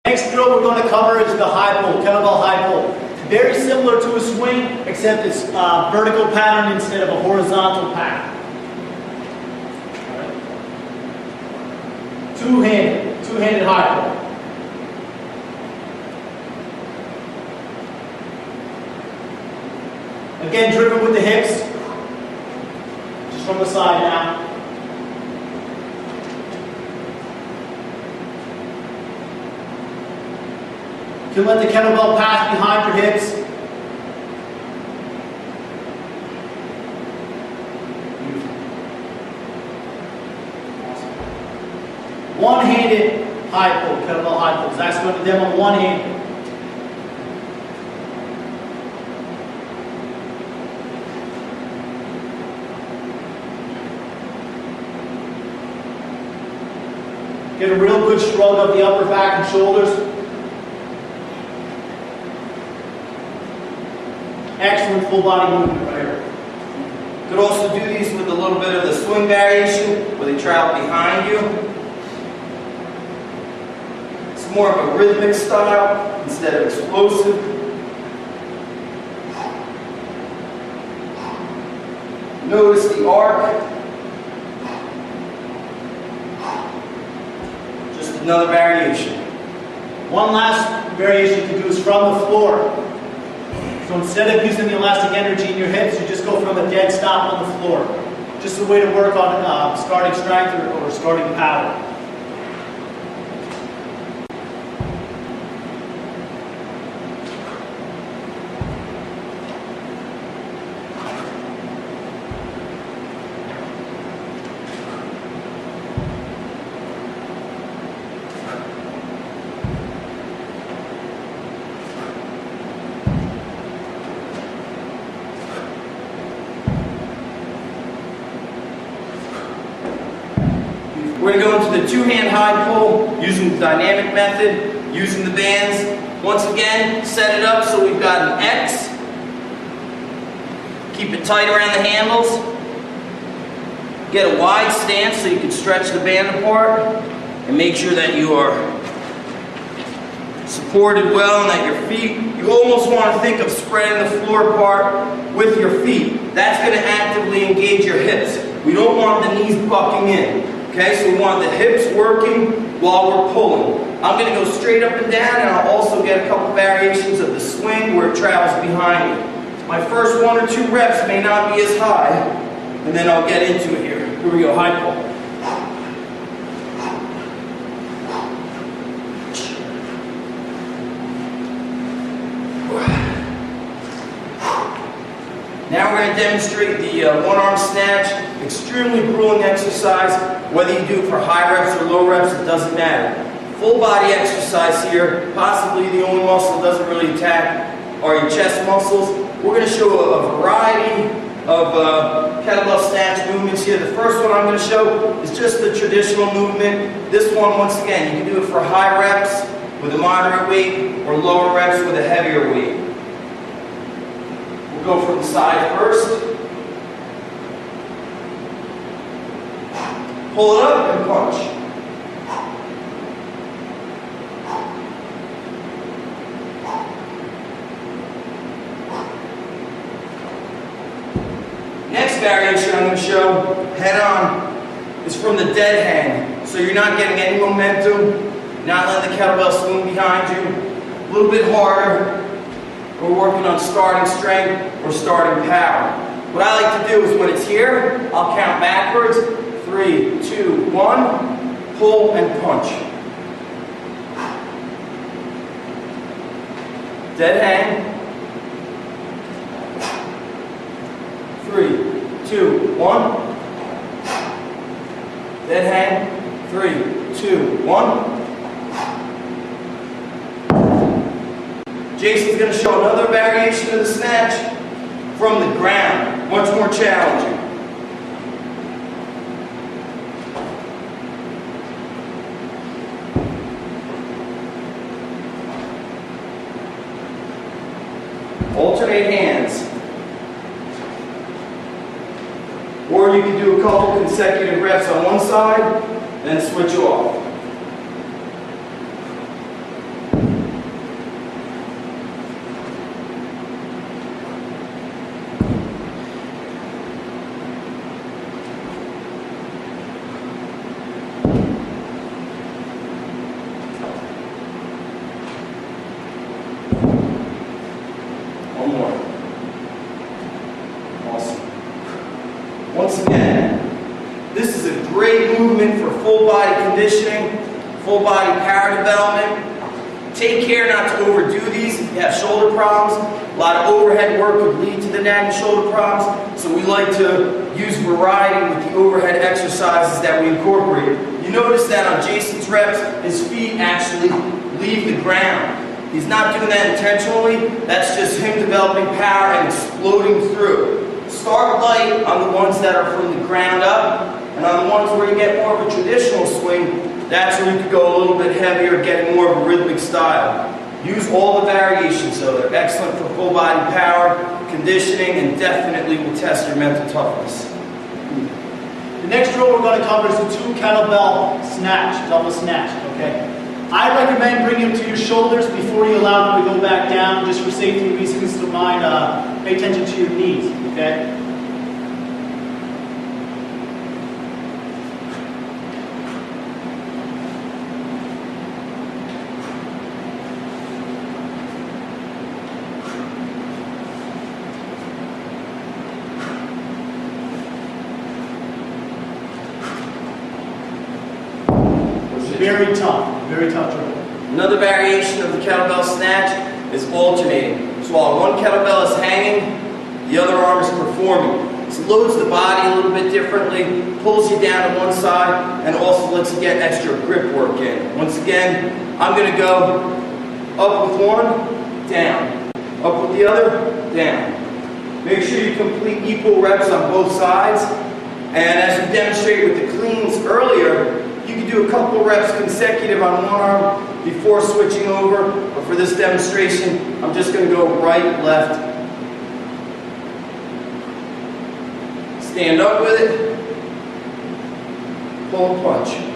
Next drill we're going to cover is the high pull, kettlebell high pull. Very similar to a swing, except it's a vertical pattern instead of a horizontal pattern. Two-handed high pull. Again, driven with the hips, just from the side now. You can let the kettlebell pass behind your hips. One-handed high pull, kettlebell high pull. Zach's going to demo one-handed. Get a real good shrug of the upper back and shoulders. Excellent full body movement right here. You could also do these with a little bit of the swing variation where they travel behind you. It's more of a rhythmic style instead of explosive. Notice the arc. Just another variation. One last variation you can do is from the floor. So instead of using the elastic energy in your hips, you just go from a dead stop on the floor. Just a way to work on starting strength or starting power. We're going to go into the two-hand high pull using the dynamic method, using the bands. Once again, set it up so we've got an X. Keep it tight around the handles. Get a wide stance so you can stretch the band apart. And make sure that you are supported well and that your feet, you almost want to think of spreading the floor apart with your feet. That's going to actively engage your hips. We don't want the knees bucking in. Okay, so we want the hips working while we're pulling. I'm going to go straight up and down, and I'll also get a couple variations of the swing where it travels behind me. My first 1 or 2 reps may not be as high, and then I'll get into it here. Here we go, high pull. Now we're going to demonstrate the one-arm snatch. Extremely grueling exercise. Whether you do it for high reps or low reps, it doesn't matter. Full body exercise here. Possibly the only muscle that doesn't really attack are your chest muscles. We're going to show a variety of kettlebell snatch movements here. The first one I'm going to show is just the traditional movement. This one, once again, you can do it for high reps with a moderate weight or lower reps with a heavier weight. We'll go from the side first. Pull it up and punch. Next variation I'm going to show, head on, is from the dead hang. So you're not getting any momentum, not letting the kettlebell swing behind you. A little bit harder. We're working on starting strength or starting power. What I like to do is when it's here, I'll count backwards. 3, 2, 1, pull and punch. Dead hang. 3, 2, 1. Dead hang. 3, 2, 1. Jason's going to show another variation of the snatch from the ground. Much more challenging. Alternate hands. Or you can do a couple consecutive reps on one side, then switch off. full body conditioning, full body power development. Take care not to overdo these if you have shoulder problems. A lot of overhead work could lead to the nagging shoulder problems, so we like to use variety with the overhead exercises that we incorporate. You notice that on Jason's reps, his feet actually leave the ground. He's not doing that intentionally. That's just him developing power and exploding through. Start light on the ones that are from the ground up, and on the ones where you get more of a traditional swing, that's where you could go a little bit heavier, getting more of a rhythmic style. Use all the variations though. They're excellent for full body power, conditioning, and definitely will test your mental toughness. The next drill we're going to cover is the 2 kettlebell snatch, double snatch, okay? I recommend bringing them to your shoulders before you allow them to go back down, just for safety reasons. So pay attention to your knees, okay? Very tough drill. Another variation of the kettlebell snatch is alternating. So while one kettlebell is hanging, the other arm is performing. This loads the body a little bit differently, pulls you down to one side, and also lets you get extra grip work in. Once again, I'm going to go up with one, down. Up with the other, down. Make sure you complete equal reps on both sides. And as we demonstrated with the cleans earlier, you can do a couple reps consecutive on one arm before switching over. But for this demonstration, I'm just going to go right, left. Stand up with it. Pull and punch.